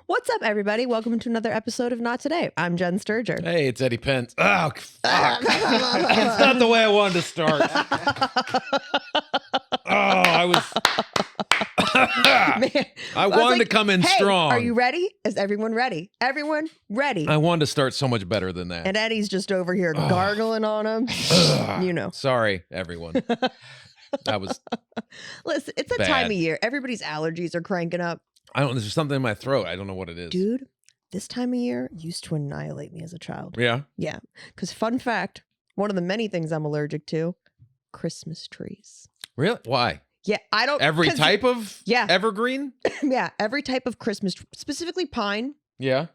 What's up, everybody? Welcome to another episode of Not Today. I'm Jen Sturger. Hey, it's Eddie Pence. Oh, fuck. That's not the way I wanted to start. I was... Man, I wanted to come in strong. Are you ready? Is everyone ready? Everyone ready? I wanted to start so much better than that. And Eddie's just over here gargling on him. You know. Sorry, everyone. That was... Listen, it's a time of year. Everybody's allergies are cranking up. There's something in my throat. I don't know what it is. Dude, this time of year used to annihilate me as a child. Yeah? Yeah. Because fun fact, one of the many things I'm allergic to, Christmas trees. Really? Why? Yeah, I don't... Every type of evergreen? Yeah, every type of Christmas, specifically pine. Yeah.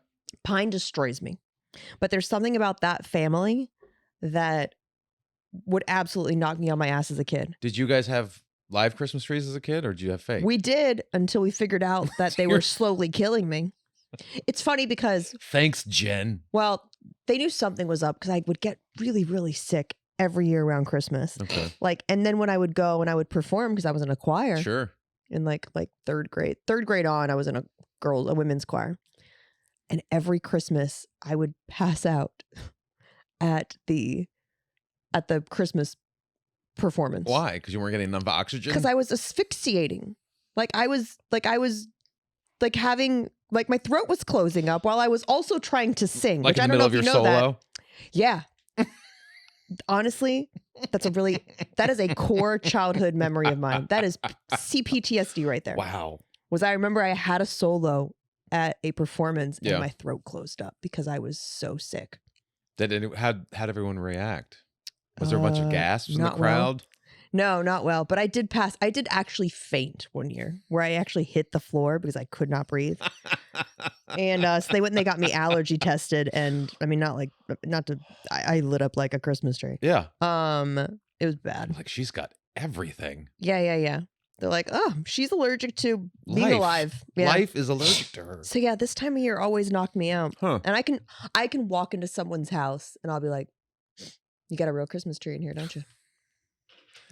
Pine destroys me. But there's something about that family that would absolutely knock me on my ass as a kid. Did you guys have live Christmas trees as a kid, or did you have fake? We did, until we figured out that they were slowly killing me. It's funny because... Thanks, Jen. Well, they knew something was up because I would get really, really sick every year around Christmas. Okay. And then when I would go and I would perform, because I was in a choir. Sure. In like third grade on, I was in a women's choir. And every Christmas I would pass out at the Christmas performance. Why? Because you weren't getting enough oxygen? Because I was asphyxiating. I was having my throat was closing up while I was also trying to sing. Like which in the I don't middle know of your if you know solo? that. Yeah. Honestly, that is a core childhood memory of mine. That is CPTSD right there. Wow. I remember I had a solo at a performance and Yeah. my throat closed up because I was so sick. How'd everyone react? Was there a bunch of gasps in the not crowd? No, not well. But I did actually faint one year where I actually hit the floor because I could not breathe. And so they went and they got me allergy tested. And I mean, I lit up like a Christmas tree. Yeah. It was bad. Like, she's got everything. Yeah. They're like, oh, she's allergic to being alive. Yeah. Life is allergic to her. So yeah, this time of year always knocked me out. Huh. And I can walk into someone's house and I'll be like, you got a real Christmas tree in here, don't you?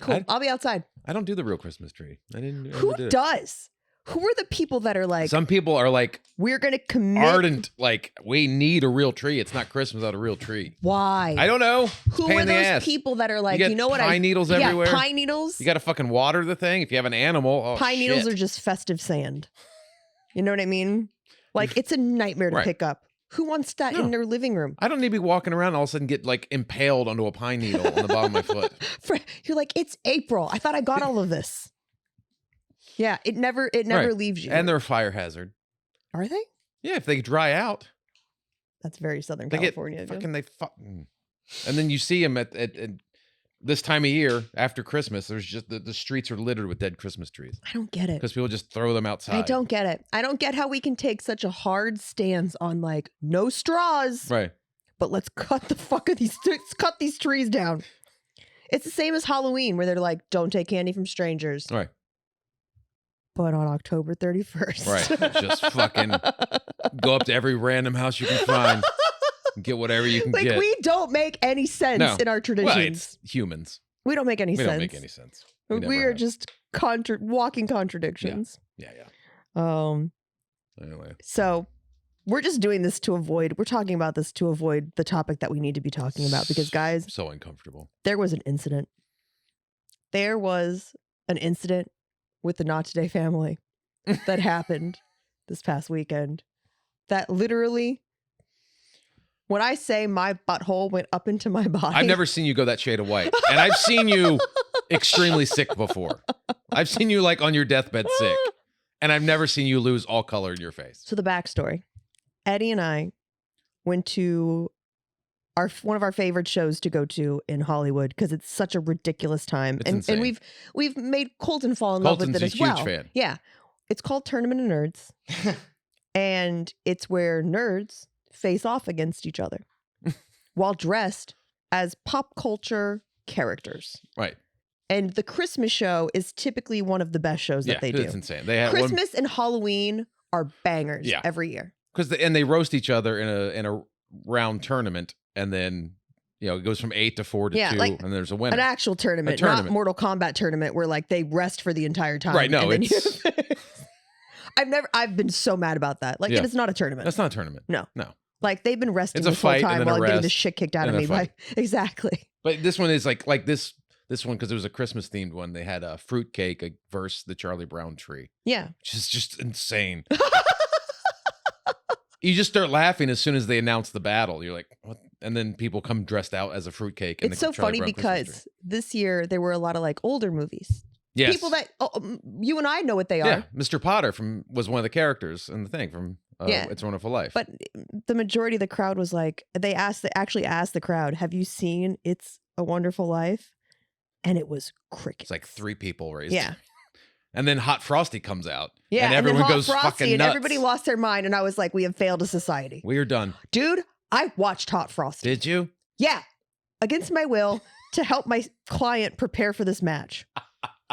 Cool. I'll be outside. I don't do the real Christmas tree. I didn't. Who does? Who are the people that are like? Some people are like, we're gonna commit. Ardent. Like, we need a real tree. It's not Christmas without a real tree. Why? I don't know. Who are those people that are like, you know what? Pine needles everywhere. Yeah, pine needles. You got to fucking water the thing. If you have an animal, pine needles are just festive sand. You know what I mean? Like, it's a nightmare to pick up. Who wants that in their living room? I don't need to be walking around and all of a sudden get like impaled onto a pine needle on the bottom of my foot. You're like, it's April. I thought I got all of this. Yeah, it never leaves you. And they're a fire hazard. Are they? Yeah, if they dry out. That's very Southern They California. And then you see them at this time of year after Christmas. There's just the streets are littered with dead Christmas trees. I don't get it. Because people just throw them outside. I don't get it. I don't get how we can take such a hard stance on like no straws. Right. But let's cut these trees down. It's the same as Halloween where they're like, don't take candy from strangers. Right. But on October 31st. Right. Just fucking go up to every random house you can find. Get whatever you can get. We don't make any sense in our traditions. Well, it's humans. We don't make any sense. We don't make any sense. We are just walking contradictions. Yeah. Anyway. So we're just doing this we're talking about this to avoid the topic that we need to be talking about because, guys. So uncomfortable. There was an incident. There was an incident with the Not Today family that happened this past weekend that literally... When I say my butthole went up into my body. I've never seen you go that shade of white. And I've seen you extremely sick before. I've seen you like on your deathbed sick. And I've never seen you lose all color in your face. So the backstory. Eddie and I went to one of our favorite shows to go to in Hollywood because it's such a ridiculous time. It's insane. And we've made Colton fall in love with it as well. Colton's a huge fan. Yeah. It's called Tournament of Nerds. And it's where nerds face off against each other while dressed as pop culture characters. Right. And the Christmas show is typically one of the best shows that they do. It's insane. They have Christmas and Halloween are bangers every year. And they roast each other in a round tournament, and then it goes from 8 to 4 to 2, and there's a winner. An actual tournament, not Mortal Kombat tournament where like they rest for the entire time. Right. No, it's I've been so mad about that. Like, Yeah. it is not a tournament. That's not a tournament. No. No. Like, they've been resting It's a this whole fight and time then while a I'm getting the rest shit kicked out of and a me. By, fight. exactly. But this one is like this one, because it was a Christmas themed one. They had a fruitcake versus the Charlie Brown tree, Yeah. which is just insane. You just start laughing as soon as they announce the battle. You're like, what? And then people come dressed out as a fruitcake. It's so funny because this year there were a lot of like older movies. Yes. People that you and I know what they are. Yeah, Mr. Potter was one of the characters in the thing from Yeah. It's a Wonderful Life. But the majority of the crowd was like, they actually asked the crowd, have you seen It's a Wonderful Life? And it was crickets. It's like 3 people raised. Yeah. And then Hot Frosty comes out. Yeah. And everyone then Hot goes Frosty, fucking and nuts. everybody lost their mind. And I was like, we have failed as society. We are done. Dude, I watched Hot Frosty. Did you? Yeah. Against my will to help my client prepare for this match.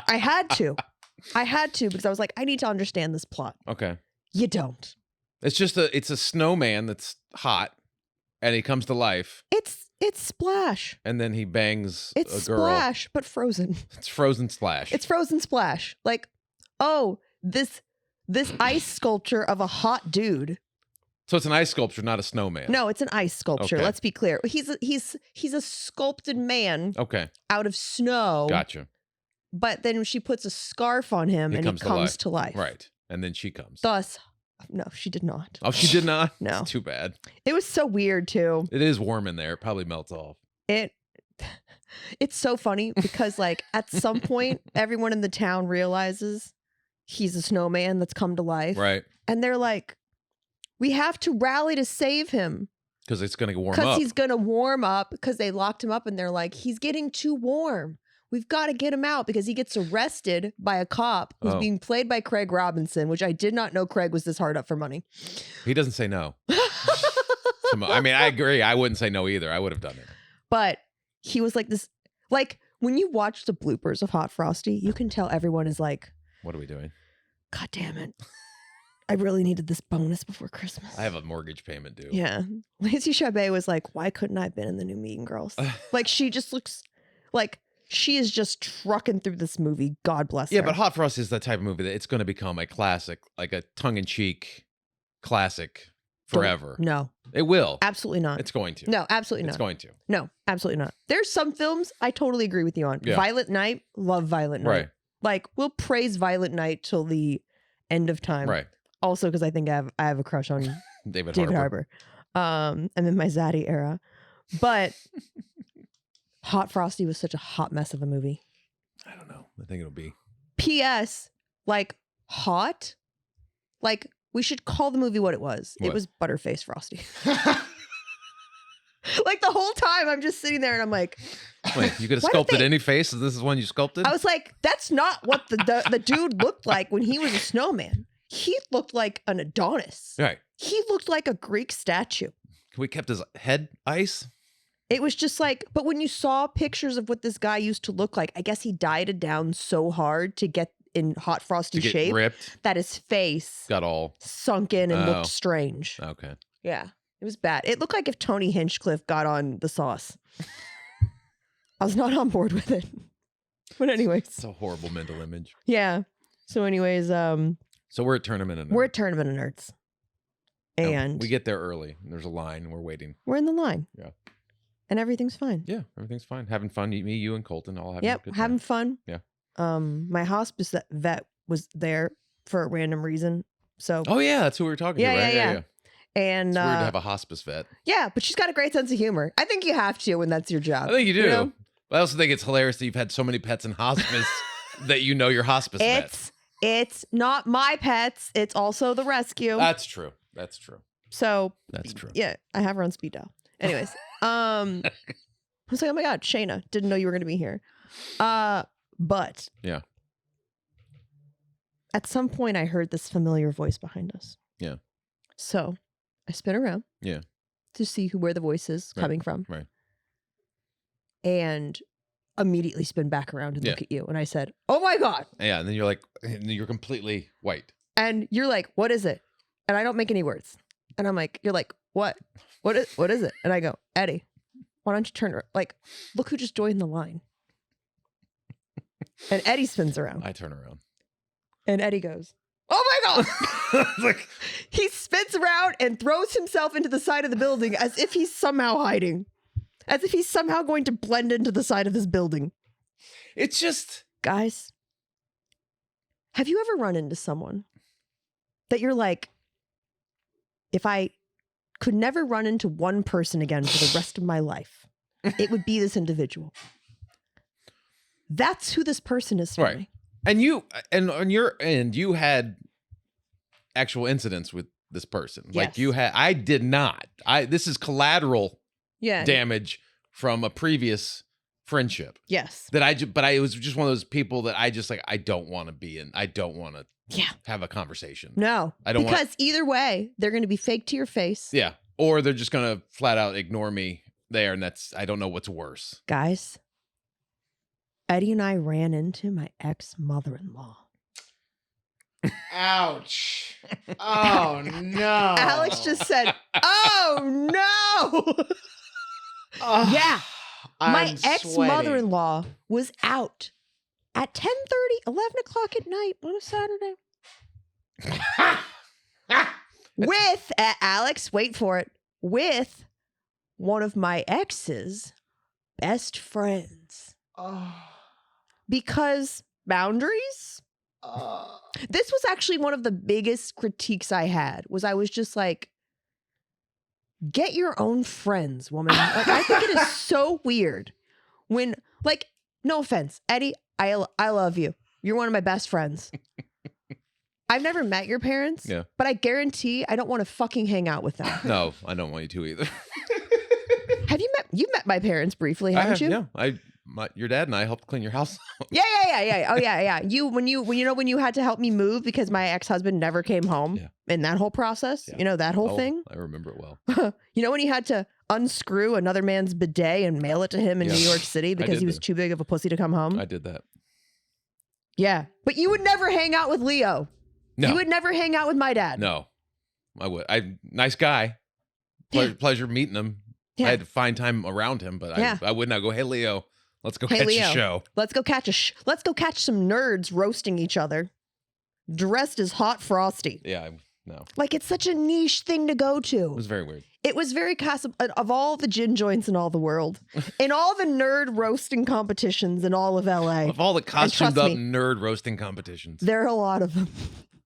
I had to because I was like, I need to understand this plot. Okay. You don't. It's a snowman that's hot and he comes to life It's Splash. and then he bangs It's a girl. Splash, but frozen. It's Frozen Splash. It's Frozen Splash. Like, oh, this ice sculpture of a hot dude. So it's an ice sculpture, not a snowman. No, it's an ice sculpture. Okay. Let's be clear. He's a sculpted man Okay. out of snow. Gotcha. But then she puts a scarf on him and he comes to life. Right. And then she comes. Thus, no, she did not. Oh, she did not? No. Too bad. It was so weird too. It is warm in there. It probably melts off. It's so funny because like at some point everyone in the town realizes he's a snowman that's come to life. Right. And they're like, we have to rally to save him. Because it's going to warm Because up. he's going to warm up because they locked him up and they're like, he's getting too warm. We've got to get him out because he gets arrested by a cop who's Oh. being played by Craig Robinson, which I did not know Craig was this hard up for money. He doesn't say no. I mean, I agree. I wouldn't say no either. I would have done it. But he was like this, like when you watch the bloopers of Hot Frosty, you can tell everyone is like, What are we doing? God damn it. I really needed this bonus before Christmas. I have a mortgage payment due. Yeah. Lacey Chabet was like, why couldn't I have been in the new Mean Girls? Like, she just looks like she is just trucking through this movie. God bless her. Yeah, but Hot Frosty is that type of movie that it's going to become a classic, like a tongue-in-cheek classic forever. No. It will. Absolutely not. It's going to. No, absolutely not. It's going to. No, absolutely not. There's some films I totally agree with you on. Yeah. Violet Night, love Violet Night. Right. Like, we'll praise Violet Night till the end of time. Right. Also, because I think I have a crush on David Harbour. I'm in my Zaddy era. But Hot Frosty was such a hot mess of a movie. I don't know. I think it'll be. P.S. Like, hot? Like, we should call the movie what it was. It What? was Butterface Frosty. Like, the whole time I'm just sitting there and I'm like, Wait, you could have Why did sculpted they- any face? Is this is one you sculpted? I was like, that's not what the dude looked like when he was a snowman. He looked like an Adonis. Right. He looked like a Greek statue. We kept his head ice? It was just like, but when you saw pictures of what this guy used to look like, I guess he dieted down so hard to get in Hot Frosty To get shape ripped? that his face Got all. sunk in and Oh. looked strange. Okay. Yeah, it was bad. It looked like if Tony Hinchcliffe got on the sauce. I was not on board with it. But anyways, It's a horrible mental image. yeah. So anyways, So we're at Tournament of Nerds. we're at Tournament of Nerds. And we get there early. There's a line. And we're waiting. we're in the line. Yeah. And everything's fine. Yeah, everything's fine. Having fun. Me, you, and Colton all having a Yep, good having time. fun. Yeah. My hospice vet was there for a random reason. So Oh yeah, that's who we were talking Yeah, to, right? yeah. And It's weird to have a hospice vet. yeah, but she's got a great sense of humor. I think you have to when that's your job. I think you do. know? But I also think it's hilarious that you've had so many pets in hospice that you know your hospice vet. It's not my pets. It's also the rescue. That's true. That's true. So That's true. yeah, I have her on speed dial. Anyways, I was like, oh my God, Shayna, didn't know you were going to be here. But Yeah. at some point I heard this familiar voice behind us. Yeah. So I spin around. Yeah. To see where the voice is Right, coming from. right. And immediately spin back around and Yeah. look at you. And I said, oh my God. Yeah, and then you're like, and you're completely white. And you're like, what is it? And I don't make any words. And I'm like, you're like, what? What is it? And I go, Eddie, why don't you turn around? Like, look who just joined the line. And Eddie spins around. I turn around. And Eddie goes, Oh my God. Like, He spins around and throws himself into the side of the building as if he's somehow hiding. As if he's somehow going to blend into the side of this building. it's just, Guys, have you ever run into someone that you're like, if I could never run into one person again for the rest of my life, it would be this individual. That's who this person is for Right. me. and you, and on your end, you had actual incidents with this person. Like Yes. you had, I did not. This is collateral Yeah. damage from a previous friendship Yes. that it was just one of those people that I just like, I don't want to be in. I don't want to Yeah. have a conversation. No. I don't because either way, they're going to be fake to your face. Yeah. Or they're just going to flat out ignore me there. And I don't know what's worse. Guys, Eddie and I ran into my ex-mother-in-law. Ouch. Oh, no. Alex just said, oh, no. Oh, Yeah. My I'm ex-mother-in-law was out at 10:30, 11 o'clock at night on a Saturday with, Alex, wait for it, with one of my ex's best friends. Oh, Because boundaries? This was actually one of the biggest critiques I had, was I was just like, get your own friends, woman. Like, I think it is so weird when, like, no offense, Eddie, I love you. You're one of my best friends. I've never met your parents, Yeah. but I guarantee I don't want to fucking hang out with them. No, I don't want you to either. You've met my parents briefly, haven't you? Yeah. Your dad and I helped clean your house. Yeah. Oh yeah. When you had to help me move because my ex-husband never came home Yeah. in that whole process, Yeah. that whole thing. I remember it well. When he had to unscrew another man's bidet and mail it to him in Yeah. New York City because did he was that. too big of a pussy to come home. I did that. Yeah. But you would never hang out with Leo. No. You would never hang out with my dad. No, I would. Nice guy. Pleasure meeting him. Yeah. I had to find time around him, but Yeah. I wouldn't go, hey, Leo, let's go Hey, catch Leo. a show. Let's go catch some nerds roasting each other, dressed as hot Frosty. Yeah, no. Like, it's such a niche thing to go It to. was very weird. It was very of all the gin joints in all the world, in all the nerd roasting competitions in all of LA. Of all the costumed trust up me, nerd roasting competitions there are a lot of them.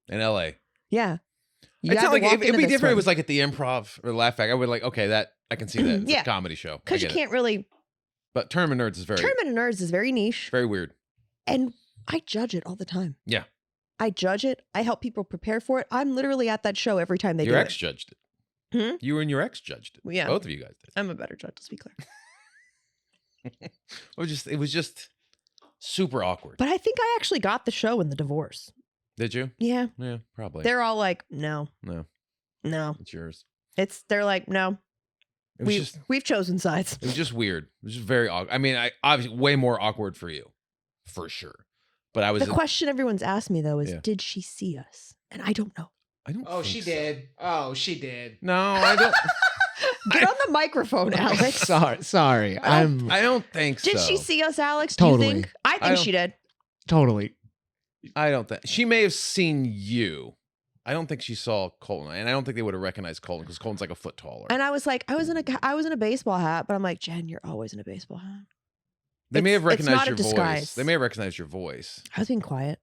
in LA. Yeah. You It's had not to like walk it'd into be this different. If it one. was like at the Improv or Laugh Factory. I would like, okay, that I can see that. It's Yeah. a comedy show. I Because you get it. can't really. But Tournament Nerds is very, Tournament of Nerds is very niche, very weird. and I judge it all the time. Yeah. I judge it. I help people prepare for it. I'm literally at that show every time they Your do ex it. judged it. Hmm? You and your ex judged it. Yeah. Both of you guys did. I'm a better judge, let's be clear. It was just super awkward. But I think I actually got the show in the divorce. Did you? Yeah. Yeah, probably. They're all like, no, No, no. it's yours. They're like, no, It was we've chosen sides. It was just weird. It was just very awkward. I mean, obviously way more awkward for you, for sure. But I was. The question everyone's asked me though is, Yeah. did she see us? And I don't know. I don't. Oh, think she so. did. Oh, she did. No, I don't. Get on the microphone, Alex. Sorry. I'm I don't think Did so. she see us, Alex? Totally. Do you think? I I think don't- she did. totally. I don't think she may have seen you. I don't think she saw Colton, and I don't think they would have recognized Colton because Colton's like a foot taller. And I was like, I was in a baseball hat, but I'm like, Jen, you're always in a baseball hat. They may have it's not recognized a your voice. disguise. They may have recognized your voice. I was being quiet.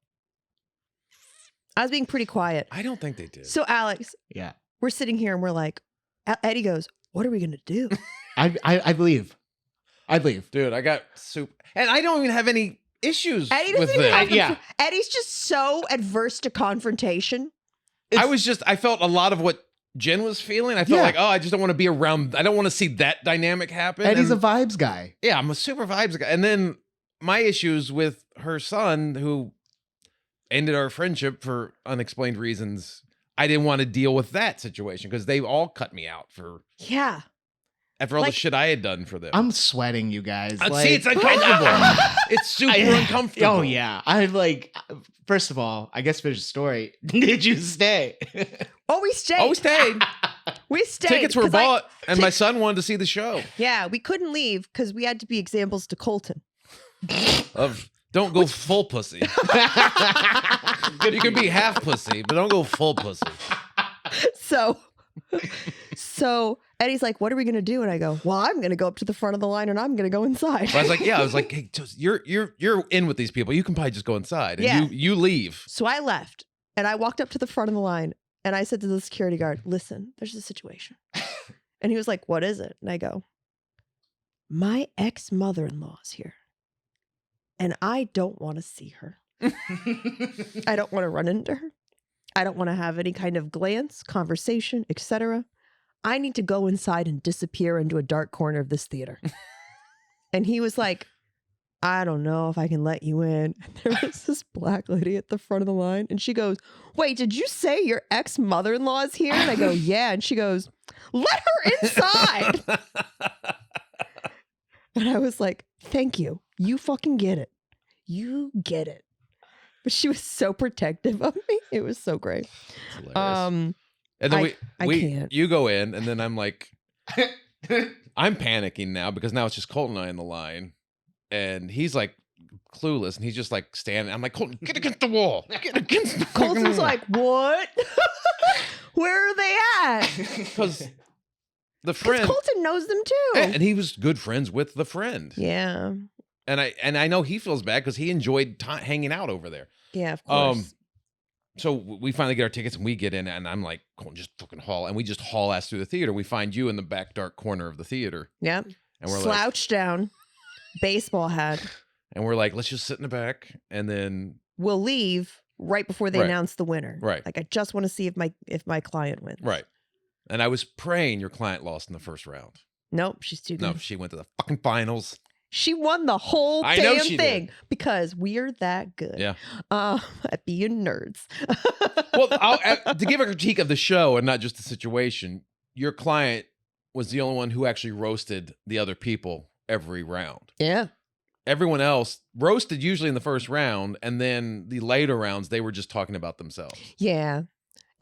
I was being pretty quiet. I don't think they did. So Alex, Yeah. we're sitting here and we're like, Eddie goes, what are we gonna do? I believe. I believe. Dude, I got soup, and I don't even have any issues Eddie with doesn't even this. have Yeah. Eddie's just so adverse to confrontation. I felt a lot of what Jen was feeling. I felt Yeah. like, oh, I just don't want to be around. I don't want to see that dynamic happen. Eddie's a And- vibes guy. yeah, I'm a super vibes guy. And then my issues with her son, who ended our friendship for unexplained reasons. I didn't want to deal with that situation because they all cut me out Yeah. after all Like- the shit I had done for them. I'm sweating, you guys. See, it's uncomfortable. It's super uncomfortable. Oh yeah. I'm like, first of all, I guess finish the story. Did you stay? Oh, we stayed. Oh, we stayed. We stayed. Tickets were 'cause I- bought, and my son wanted to see the show. yeah, we couldn't leave because we had to be examples to Colton. Of don't go full pussy. Good You can be half pussy, but don't go full pussy. So Eddie's like, what are we going to do? And I go, well, I'm going to go up to the front of the line and I'm going to go inside. But I was like, yeah, I was like, hey, you're in with these people. You can probably just go inside. And Yeah. you leave. So I left and I walked up to the front of the line and I said to the security guard, listen, there's a situation. And he was like, what is it? And I go, my ex-mother-in-law's here and I don't want to see her. I don't want to run into her. I don't want to have any kind of glance, conversation, etc. I need to go inside and disappear into a dark corner of this theater. And he was like, I don't know if I can let you in. And there was this black lady at the front of the line. And she goes, wait, did you say your ex-mother-in-law is here? And I go, yeah. And she goes, let her inside. And I was like, thank you. You fucking get it. You get it. But she was so protective of me. It was so great. And then I can't. you go in, and then I'm like, I'm panicking now because now it's just Colton and I in the line, and he's like clueless, and he's just like standing. I'm like, Colton, get against the wall. Get against the Colton's wall. like, what? Where are they at? Because the friend, Colton knows them too. and he was good friends with the friend. Yeah. And I know he feels bad because he enjoyed hanging out over there. Yeah, of course. So we finally get our tickets and we get in, and I'm like, Colton, just fucking haul. And we just haul ass through the theater. We find you in the back dark corner of the theater. Yep. And we're slouched down, baseball hat. And we're like, let's just sit in the back, and then we'll leave right before they Right. announce the winner. Right. Like I just want to see if my client wins. right. And I was praying your client lost in the first round. Nope, she's too good. No, she went to the fucking finals. She won the whole I know damn she thing did. because we're that good. Yeah. At being nerds. Well, to give a critique of the show and not just the situation, your client was the only one who actually roasted the other people every round. Yeah. Everyone else roasted usually in the first round, and then the later rounds they were just talking about themselves. Yeah.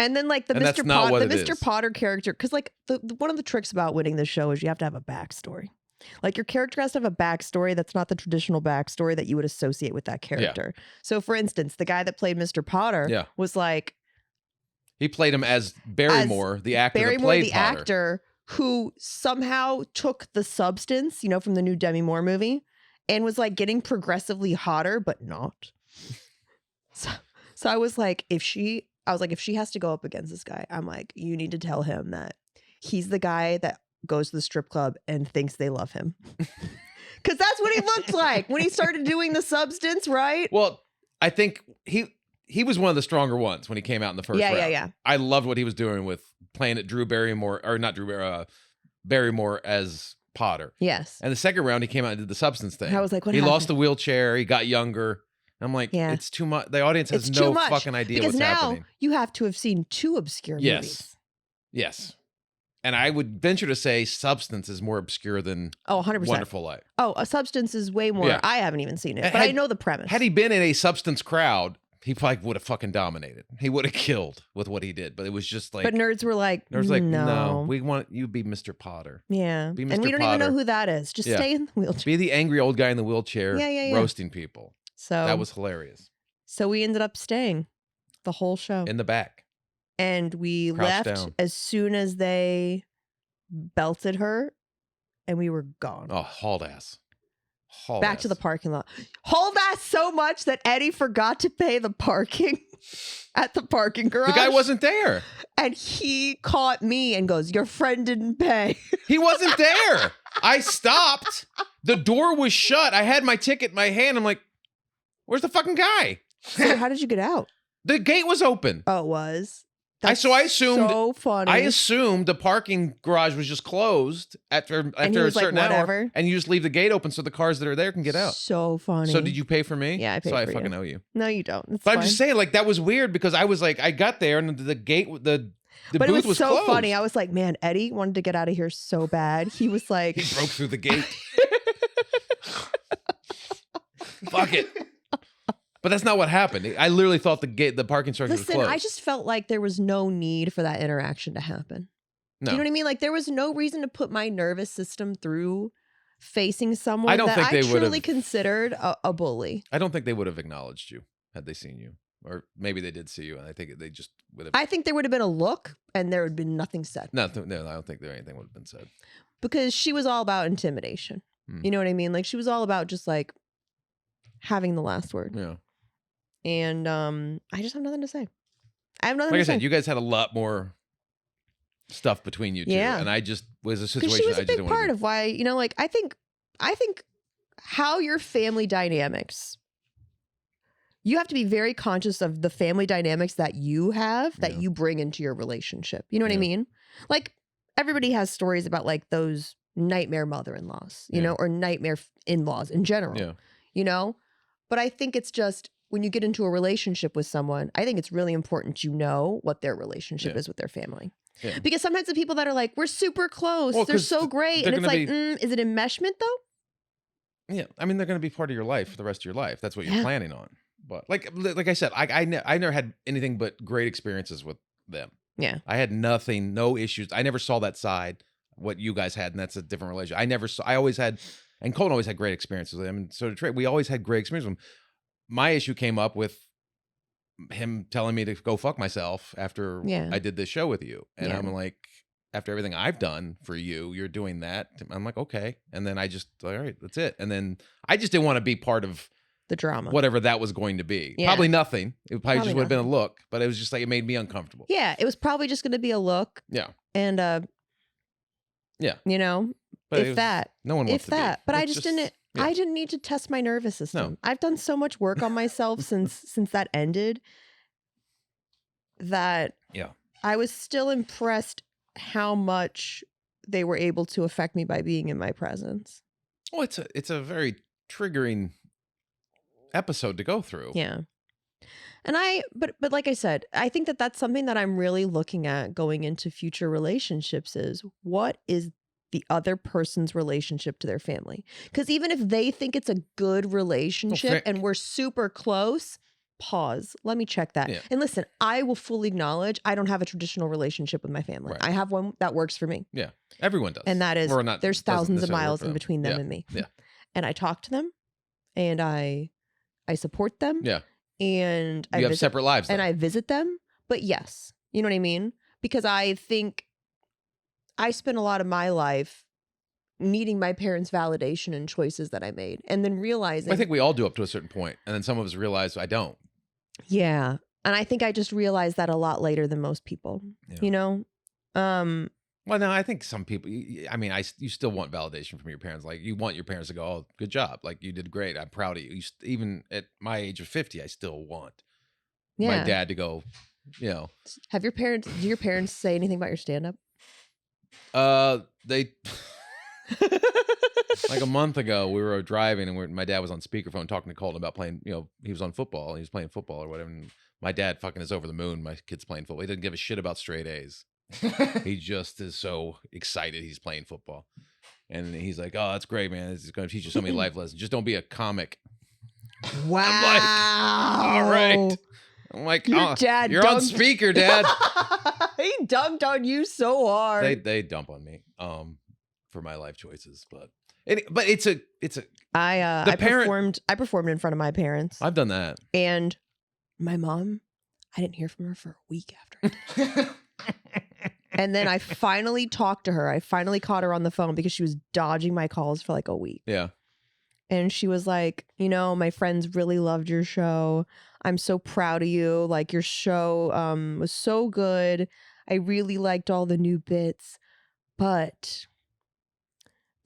And then like the And that's Mr. not what the it Mr. is. Potter character, because like the one of the tricks about winning this show is you have to have a backstory. Like your character has to have a backstory that's not the traditional backstory that you would associate with that character. So for instance, the guy that played Mr. Potter was like He played him as Barrymore, the actor that Barrymore, played the Potter. actor who somehow took the substance, from the new Demi Moore movie and was like getting progressively hotter, but not. So I was like, if she has to go up against this guy, I'm like, you need to tell him that he's the guy that goes to the strip club and thinks they love him. Because that's what he looked like when he started doing the substance, right? Well, I think he was one of the stronger ones when he came out in the first round. Yeah. I loved what he was doing with playing it Barrymore as Potter. Yes. And the second round, he came out and did the substance thing. I was like, what He happened? lost the wheelchair. He got younger. I'm like, it's too much. The audience has It's no too much, fucking idea because what's now happening. you have to have seen 2 obscure movies. Yes. And I would venture to say Substance is more obscure than 100%. Wonderful Life. Oh, A Substance is way more. Yeah. I haven't even seen it, but I know the premise. Had he been in a Substance crowd, he probably would have fucking dominated. He would have killed with what he did. But it was just like, but nerds were like, no, we want you to be Mr. Potter. Yeah. Be And Mr. we don't even know Potter. who that is. Just stay in the wheelchair. Be the angry old guy in the wheelchair Yeah. roasting people. So That was hilarious. So we ended up staying the whole show. In the back. And we Crouched left down. as soon as they belted her and we were gone. Oh, hauled ass. Back to the parking lot. Hauled ass so much that Eddie forgot to pay the parking at the parking garage. The guy wasn't there. And he caught me and goes, your friend didn't pay. He wasn't there. I stopped. The door was shut. I had my ticket in my hand. I'm like, where's the fucking guy? So how did you get out? The gate was open. Oh, it was. I assumed so funny. I assumed the parking garage was just closed after he a was like, certain hour, "Whatever." and you just leave the gate open so the cars that are there can get out. So funny. So did you pay for me? Yeah, I paid so I for fucking you. owe you. No, you don't. It's But fine. I'm just saying, like, that was weird because I was like, I got there and the gate, the but booth it was so closed. funny. I was like, man, Eddie wanted to get out of here so bad. He was like, He broke through the gate. Fuck it. But that's not what happened. I literally thought the parking structure was listen, closed. I just felt like there was no need for that interaction to happen. No. Do you know what I mean? Like there was no reason to put my nervous system through facing someone I don't that think I they would've- truly considered a bully. I don't think they would have acknowledged you had they seen you. or maybe they did see you, and I think they just would have. I think there would have been a look, and there would have been nothing said. No, I don't think there anything would have been said. Because she was all about intimidation. You know what I mean? Like, she was all about just like having the last word. Yeah. And I just have nothing to say. I have nothing Like to say. I said, you guys had a lot more stuff between you two. Yeah. And I just was a situation Because she was I a just big didn't want part to of why, you know, like I think how your family dynamics, you have to be very conscious of the family dynamics that you have, that you bring into your relationship. You know what I mean? Like, everybody has stories about like those nightmare mother-in-laws, you know, or nightmare in-laws in general, you know? But I think it's just when you get into a relationship with someone, I think it's really important you know what their relationship is with their family. Yeah. Because sometimes the people that are like, we're super close, they're so great. And it's like, is it enmeshment though? Yeah. I mean, they're going to be part of your life for the rest of your life. That's what you're planning on. But like I said, I never had anything but great experiences with them. Yeah. I had nothing, no issues. I never saw that side, what you guys had, and that's a different relationship. I always had, and Colton always had great experiences with him, and so did Trey. We always had great experiences with him. My issue came up with him telling me to go fuck myself after I did this show with you. And I'm like, after everything I've done for you, you're doing that. I'm like, okay. And then I just, all right, that's it. And then I just didn't want to be part of the drama, whatever that was going to be. Probably nothing. It probably just would have been a look, but it was just like, it made me uncomfortable. Yeah. It was probably just going to be a look. Yeah. And, you know, but if that, no one wants if that, but I just didn't, yeah. I didn't need to test my nervous system. No. I've done so much work on myself since that ended that I was still impressed how much they were able to affect me by being in my presence. Oh, it's a very triggering episode to go through. Yeah. And but like I said, I think that that's something that I'm really looking at going into future relationships is what is the other person's relationship to their family? Because even if they think it's a good relationship and we're super close, pause. Let me check that. Yeah. And listen, I will fully acknowledge I don't have a traditional relationship with my family. Right. I have one that works for me. Yeah. Everyone does. And that is, there's thousands of miles in between them and me. Yeah. And I talk to them and I support them. Yeah. And you have separate lives. And I visit them. But yes, you know what I mean? Because I think I spent a lot of my life needing my parents' validation and choices that I made. And then realizing. I think we all do up to a certain point. And then some of us realize I don't. Yeah. And I think I just realized that a lot later than most people, you know? Well, no, I think some people, I mean, you still want validation from your parents. Like, you want your parents to go, oh, good job. Like, you did great. I'm proud of you. Even at my age of 50, I still want my dad to go, you know. Do your parents say anything about your stand-up? They, like a month ago, we were driving and my dad was on speakerphone talking to Colton about playing, you know, he was on football. He was playing football or whatever. And my dad fucking is over the moon. My kid's playing football. He doesn't give a shit about straight A's. He just is so excited he's playing football. And he's like, oh, that's great, man. This is going to teach you so many life lessons. Just don't be a comic. Wow. I'm like, all right. I'm like, your dad you're on speaker, Dad. He dunked on you so hard. They dump on me for my life choices. But it's a I performed in front of my parents. I've done that. And my mom, I didn't hear from her for a week after. And then I finally talked to her. I finally caught her on the phone because she was dodging my calls for like a week. Yeah. And she was like, you know, my friends really loved your show. I'm so proud of you. Like, your show was so good. I really liked all the new bits. But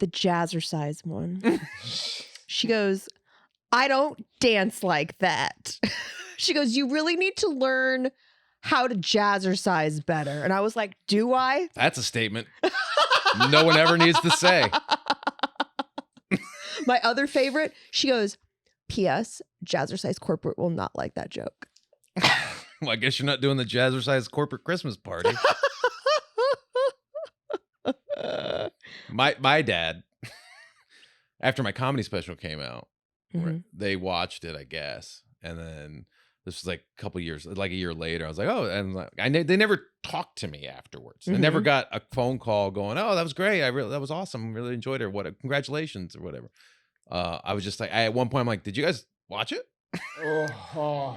the jazzercise one. She goes, I don't dance like that. She goes, you really need to learn how to jazzercise better. And I was like, do I? That's a statement no one ever needs to say. My other favorite, she goes, P.S. Jazzercise corporate will not like that joke. Well, I guess you're not doing the jazzercise corporate Christmas party. My dad, after my comedy special came out, they watched it, I guess. And then this was like a couple years, like a year later, I was like, oh, and they never talked to me afterwards. I never got a phone call going, oh, that was great. That was awesome. Really enjoyed it. Congratulations or whatever. I was just like, at one point, I'm like, did you guys watch it?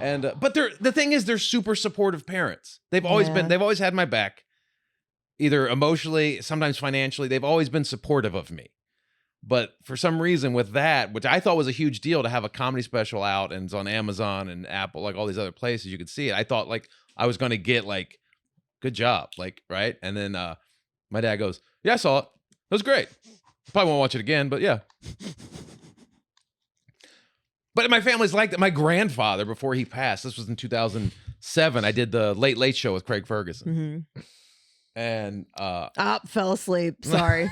And but the thing is, they're super supportive parents. They've always Yeah. they've always had my back, either emotionally, sometimes financially. They've always been supportive of me. But for some reason with that, which I thought was a huge deal to have a comedy special out and it's on Amazon and Apple, like all these other places you could see it. I thought like I was going to get like, good job. Like, right. And then my dad goes, yeah, I saw it. It was great. Probably won't watch it again, but yeah. But my family's like that. My grandfather, before he passed, this was in 2007, I did the Late Late Show with Craig Ferguson. Mm-hmm. And fell asleep. Sorry.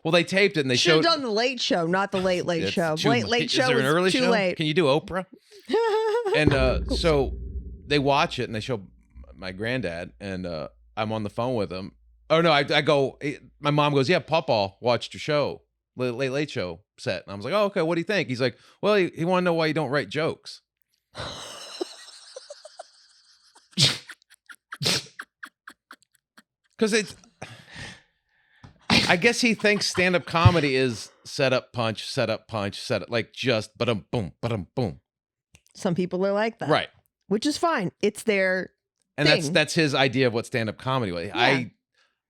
well, they taped it and they Should have showed done the late show, not the late late It's show. too Late late. late Is show there was an early too show? late. Can you do Oprah? And so they watch it and they show my granddad and I'm on the phone with him. Oh no, I go. My mom goes, yeah, Papa watched your show, Late Late Show set, and I was like, oh okay, what do you think? He's like, well, he want to know why you don't write jokes. Because it's, I guess he thinks stand-up comedy is set up, punch, set up, like just boom, boom. Some people are like that, Right. Which is fine. It's their And thing. that's his idea of what stand-up comedy was. Yeah.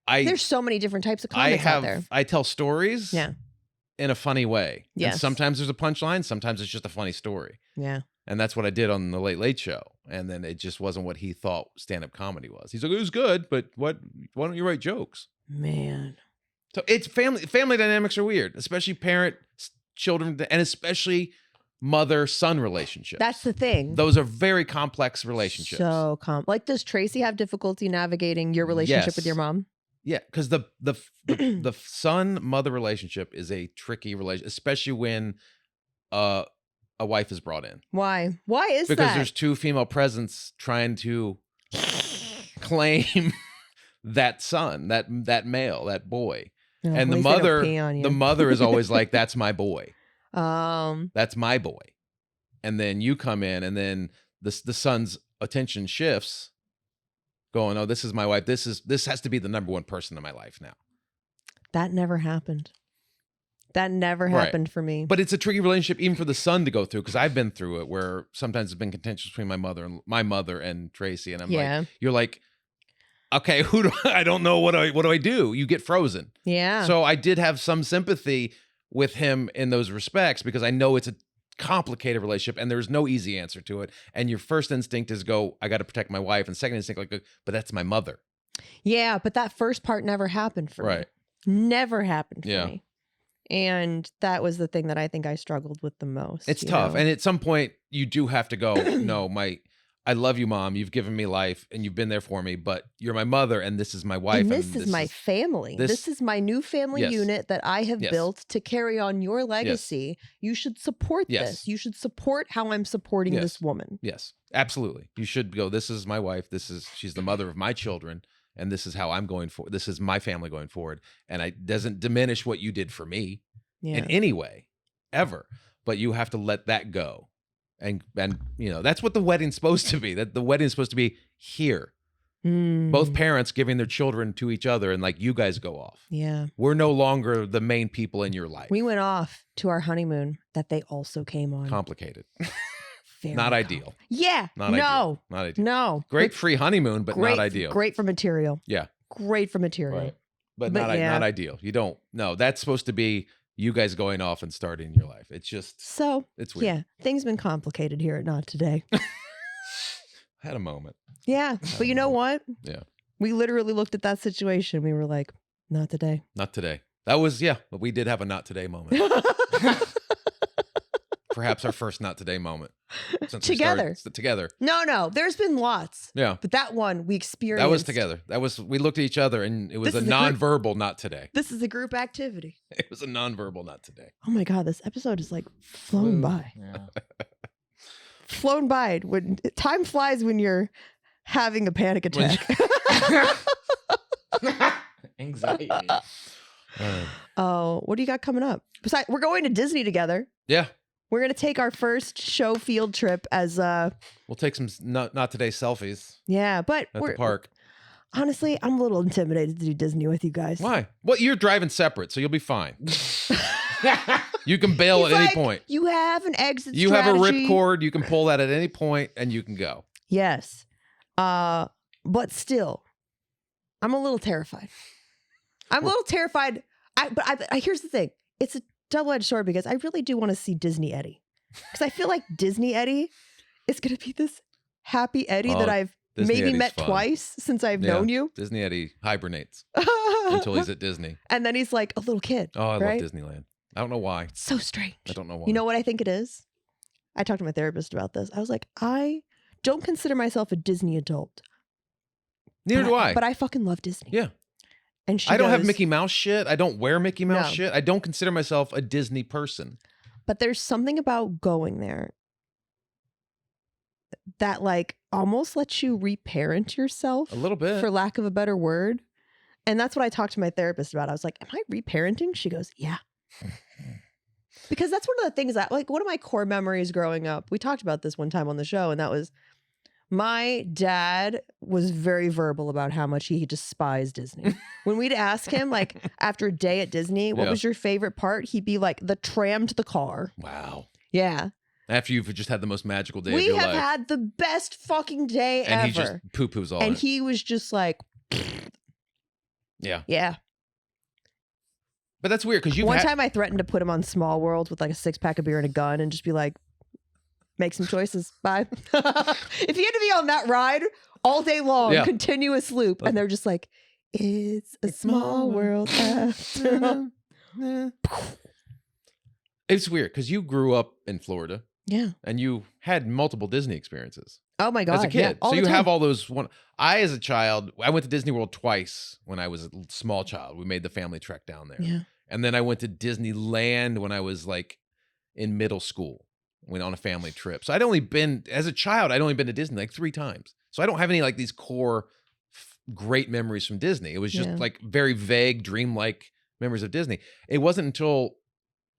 I There's so many different types of comics out there. I tell stories Yeah. in a funny way. Yes. And sometimes there's a punchline, sometimes it's just a funny story. Yeah. And that's what I did on the Late Late Show. And then it just wasn't what he thought stand-up comedy was. He's like, it was good, but why don't you write jokes? Man. So it's family dynamics are weird, especially parent children and especially mother-son relationships. That's the thing. Those are very complex relationships. So like, does Tracy have difficulty navigating your relationship with Yes. your mom? Yeah, because the son-mother relationship is a tricky relationship, especially when a wife is brought in. Why? Why is Because that? there's two female presence trying to claim that son, that male, that boy. Oh, And at the least they don't pee on you. mother is always like, that's my boy. Um, That's my boy. And then you come in and then the son's attention shifts going, oh, this is my wife. This has to be the number one person in my life now. that never happened. That never Right. happened for me. But it's a tricky relationship even for the son to go through, because I've been through it where sometimes it's been contentious between my mother and Tracy. And I'm yeah. like, you're like, okay, I don't know what do I do? You get frozen. Yeah. So I did have some sympathy with him in those respects because I know it's a complicated relationship and there's no easy answer to it. And your first instinct is go, I got to protect my wife. And second instinct, like, but that's my mother. yeah, but that first part never happened for me. Right. Never happened for Yeah. me. And that was the thing that I think I struggled with the most. It's you tough. know? And at some point you do have to go, no, I love you, Mom. You've given me life and you've been there for me, but you're my mother and this is my wife. And this is my family. This is my new family Yes. unit that I have Yes. built to carry on your legacy. You should support Yes. this. You should support how I'm supporting Yes. this woman. Yes, absolutely. You should go, this is my wife. She's the mother of my children. And this is how I'm going for. This is my family going forward. And it doesn't diminish what you did for me Yeah. in any way, ever. But you have to let that go. And that's what the wedding's supposed to be. That the wedding's supposed to be here. Both parents giving their children to each other and like, you guys go off. Yeah. We're no longer the main people in your life. We went off to our honeymoon that they also came on. Complicated. Very Not com- ideal. Yeah. Not no. ideal. Not ideal. No. Great free honeymoon, but great, not ideal. Great for material. Yeah. Great for material. Right. But But yeah. not ideal. You don't. No, that's supposed to be you guys going off and starting your life. It's just, So, it's weird. yeah, things been complicated here at Not Today. I had a moment. Yeah. But you know what? Yeah. We literally looked at that situation. We were like, not today. Not today. That was, yeah, but we did have a not today moment. Perhaps our first not today moment. Since Together. We started, together. No. There's been lots. Yeah. But that one we experienced. That was together. We looked at each other and it was This a is a group- nonverbal not today. This is a group activity. It was a nonverbal not today. Oh my God, this episode is like flown by. Yeah. Flown by. When time flies when you're having a panic When- attack. Anxiety. Oh, what do you got coming up? Besides, we're going to Disney together. Yeah. We're gonna take our first show field trip as We'll take some not today selfies yeah, but at we're the park. honestly, I'm a little intimidated to do Disney with you guys. Why? Well, you're driving separate, so you'll be fine. You can bail He's at any like, point. You have an exit You strategy. have a ripcord. You can pull that at any point, and you can go. Yes. But still, I'm a little terrified. I'm a little terrified. But here's the thing. It's a double-edged sword because I really do want to see Disney Eddie. Because I feel like Disney Eddie is going to be this happy Eddie that I've Disney maybe Eddie's met fun. twice since I've known you. Disney Eddie hibernates until he's at Disney. And then he's like a little kid. Oh, I right? love Disneyland. I don't know why. It's so strange. I don't know why. You know what I think it is? I talked to my therapist about this. I was like, I don't consider myself a Disney adult. Neither do I. But I fucking love Disney. Yeah. And I don't have Mickey Mouse shit. I don't wear Mickey Mouse No. shit. I don't consider myself a Disney person. But there's something about going there that like almost lets you reparent yourself. A little bit. For lack of a better word. And that's what I talked to my therapist about. I was like, am I reparenting? She goes, yeah. Because that's one of the things that, like, one of my core memories growing up, we talked about this one time on the show, and that was my dad was very verbal about how much he despised Disney. When we'd ask him, like, after a day at Disney, what was your favorite part? He'd be like, the tram to the car. Wow. Yeah. After you've just had the most magical day of We your have life. had the best fucking day And ever. he just poo-poos all and it. he was just like, Yeah. yeah. But that's weird because you One time I threatened to put him on Small World with like a 6-pack of beer and a gun and just be like, make some choices. Bye. If he had to be on that ride all day long, continuous loop, and they're just like, it's a small world after all. It's weird because you grew up in Florida. Yeah. And you had multiple Disney experiences. Oh my God. As a kid. Yeah, all so the you time. have all those as a child, I went to Disney World twice when I was a small child. We made the family trek down there. Yeah. And then I went to Disneyland when I was like in middle school. Went on a family trip. So as a child, I'd only been to Disney like 3 times. So I don't have any like these core great memories from Disney. It was just like very vague, dreamlike memories of Disney. It wasn't until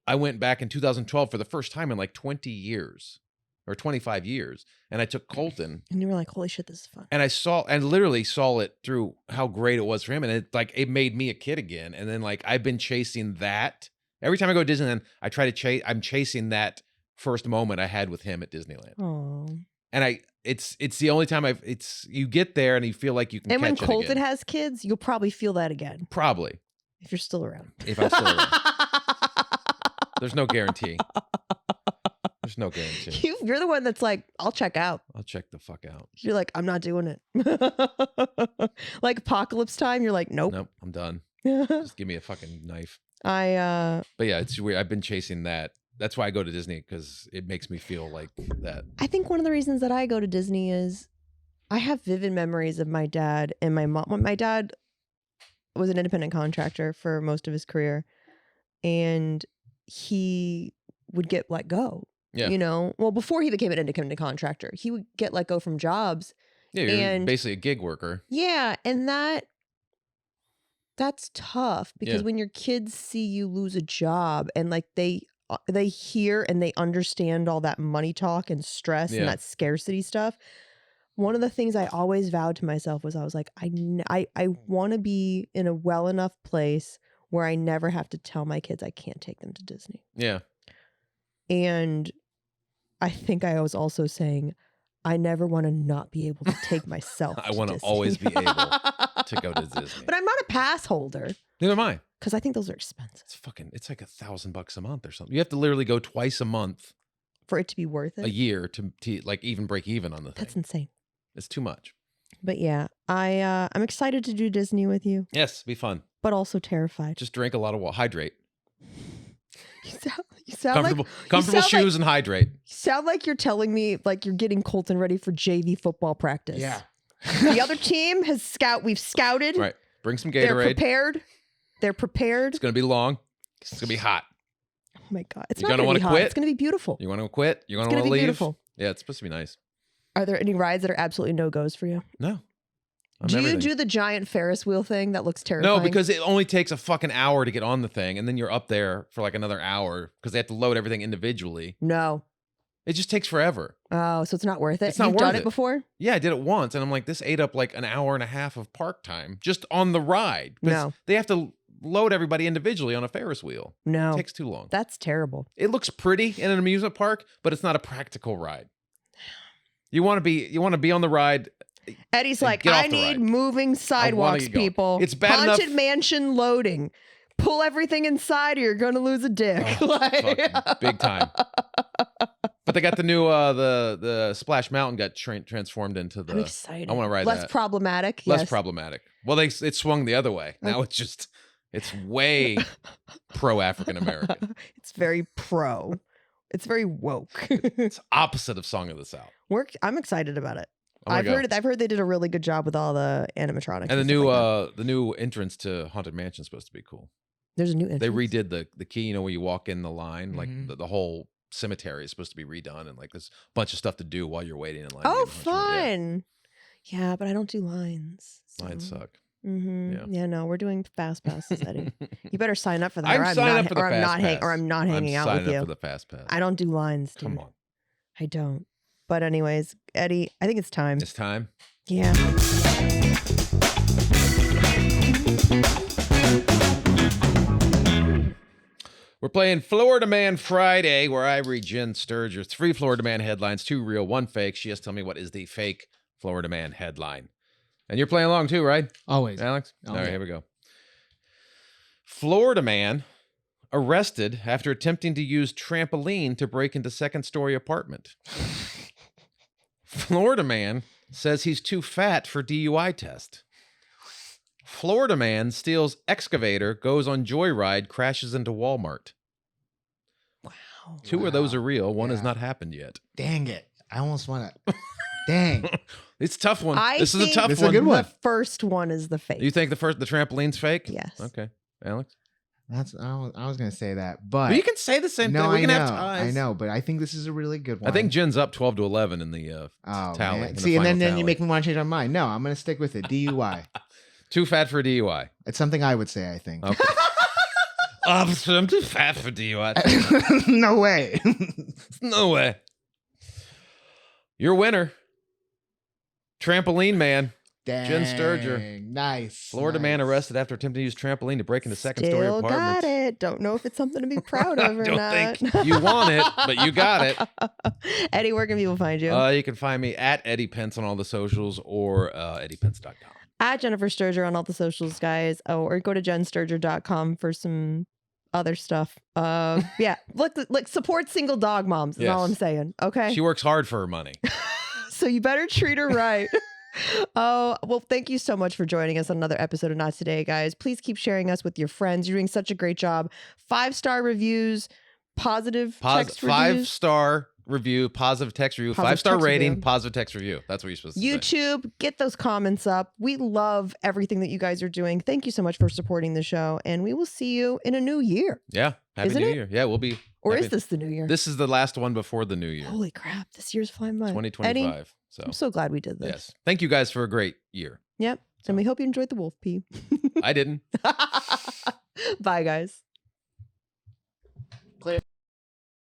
I went back in 2012 for the first time in like 20 years or 25 years. And I took Colton. And you were like, holy shit, this is fun. And I literally saw it through how great it was for him. And it made me a kid again. And then like, I've been chasing that. Every time I go to Disneyland, I'm chasing that first moment I had with him at Disneyland. Oh. And it's the only time you get there and you feel like you can And catch when it Colton again. has kids, you'll probably feel that again. Probably. If you're still around. If I'm still around. There's no guarantee. There's no guarantee. You're the one that's like, I'll check out. I'll check the fuck out. You're like, I'm not doing it. Like apocalypse time, you're like, nope. Nope, I'm done. Just give me a fucking knife. But yeah, it's weird. I've been chasing that. That's why I go to Disney, because it makes me feel like that. I think one of the reasons that I go to Disney is I have vivid memories of my dad and my mom. My dad was an independent contractor for most of his career, and he would get let go. Yeah. You know, well, before he became an independent contractor, he would get let go from jobs. Yeah, you're basically a gig worker. Yeah, and that's tough because when your kids see you lose a job and like they hear and they understand all that money talk and stress and that scarcity stuff. One of the things I always vowed to myself was I was like, I want to be in a well enough place where I never have to tell my kids I can't take them to Disney. Yeah. And I think I was also saying, I never want to not be able to take myself. I want to always be able to go to Disney. But I'm not a pass holder. Neither am I. Because I think those are expensive. It's like $1,000 a month or something. You have to literally go twice a month. For it to be worth it? A year to like even break even on the thing. That's insane. It's too much. But yeah, I'm excited to do Disney with you. Yes, be fun. But also terrified. Just drink a lot of water. Hydrate. You sound comfortable shoes and hydrate. You sound like you're telling me like you're getting Colton ready for JV football practice. Yeah. The other team we've scouted. Right. Bring some Gatorade. They're prepared. It's going to be long. It's going to be hot. Oh my God. It's You're not going to be hot. quit? It's going to be beautiful. You want to quit? You're going to It's want to gonna be leave? beautiful. Yeah, it's supposed to be nice. Are there any rides that are absolutely no-goes for you? No. Do you do the giant Ferris wheel thing that looks terrifying? No, because it only takes a fucking hour to get on the thing, and then you're up there for like another hour because they have to load everything individually. No. It just takes forever. Oh, so it's not worth it? It's not You've worth done it it before? Yeah, I did it once, and I'm like, this ate up like an hour and a half of park time just on the ride. No. They have to load everybody individually on a Ferris wheel. No, It takes too long. that's terrible. It looks pretty in an amusement park, but it's not a practical ride. You want to be on the ride. Eddie's And like, get off I the need ride. moving sidewalks, get going. people. It's bad enough- Haunted mansion loading. Pull everything inside or you're going to lose a dick. Oh, Like- fuck, big time. But they got the new the Splash Mountain got transformed into I'm the excited. I want to ride Less that. problematic. Less Yes. problematic. Well, it swung the other way. Now it's way pro African American. It's very pro. It's very woke. It's opposite of Song of the South. I'm excited about it. I wanna go. I've heard they did a really good job with all the animatronics. And the stuff new like that. the new entrance to Haunted Mansion is supposed to be cool. There's a new entrance. They redid the key, where you walk in the line, like Mhm. the whole cemetery is supposed to be redone, and like there's a bunch of stuff to do while you're waiting in line. Oh, to get a Haunted Mansion. fun. Yeah, but I don't do lines. Yeah, lines suck. Mm-hmm. Yeah. Yeah, no, we're doing fast passes, Eddie. You better sign up for that. I'm or I'm signing not, up for the or I'm fast not pass. or I'm not hanging I'm out signing with up you. for the fast pass. I don't do lines, dude. Come on, I don't. But anyways, Eddie, I think it's time. it's time. Yeah. We're playing Florida Man Friday, where I read Jen Sturger 3 Florida Man headlines, 2 real, 1 fake. She has to tell me what is the fake Florida Man headline. And you're playing along too, right, Always. Alex? Oh, All right, yeah. here we go. Florida man arrested after attempting to use trampoline to break into second-story apartment. Florida man says he's too fat for DUI test. Florida man steals excavator, goes on joyride, crashes into Walmart. Wow. 2 of those Wow. are real. One has Yeah. not happened yet. Dang it. I almost want to. Dang. It's a tough one. I This is a think tough This is a one. good one. The first one is the fake. You think the trampoline's fake? Yes. Okay, Alex. I was going to say that, but Well, you can say the same no, thing. We I can know. have ties. I know, but I think this is a really good one. I think Jen's up 12-11 in the Oh, tally. man. in the See, and final then tally. you make me want to change my mind. No, I'm going to stick with it. DUI. Too fat for a DUI. It's something I would say, I think. Okay. Officer, I'm too fat for DUI. No way. No way. Your winner, Trampoline Man. Dang. Sturger. Nice. Florida man nice. arrested after attempting to use trampoline to break into second-story Still apartments. got it. Don't know if it's something to be proud I of or don't not. think you want it, but you got it. Eddie, where can people find you? You can find me at Eddie Pence on all the socials or eddiepence.com. At Jennifer Sturger on all the socials, guys. Oh, or go to jensturger.com for some other stuff. Yeah, look, support single dog moms is all Yes. I'm saying. Okay. She works hard for her money. So you better treat her right. Oh, well, thank you so much for joining us on another episode of Not Today, guys. Please keep sharing us with your friends. You're doing such a great job. 5-star reviews, positive text reviews. 5-star review, positive text review, Positive 5-star text rating, review. positive text review. That's what you're supposed to say. YouTube, get those comments up. We love everything that you guys are doing. Thank you so much for supporting the show, and we will see you in a new year. Yeah. Happy Isn't New it? Year. Yeah, we'll be. Or happy- is this the new year? This is the last one before the new year. Holy crap, this year's flying by. 2025. Eddie, So, I'm so glad we did this. yes. Thank you guys for a great year. Yep. So- And we hope you enjoyed the wolf pee. I didn't. Bye, guys.